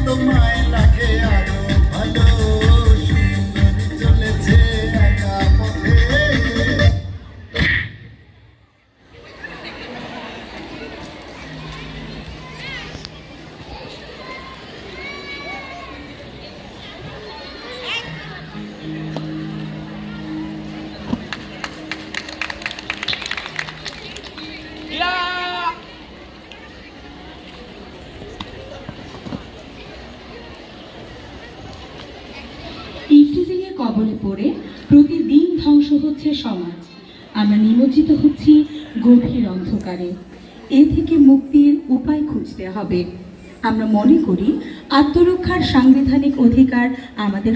তোমায় লাগে আরো ভালো সুন্দরী চলেছে একা পথে ইফটিজিংয়ের কবলে পড়ে প্রতিদিন ধ্বংস হচ্ছে সমাজ। আমরা নিমজ্জিত হচ্ছি গভীর অন্ধকারে। এ থেকে মুক্তির উপায় খুঁজতে হবে। আমরা মনে করি আত্মরক্ষার সাংবিধানিক অধিকার আমাদের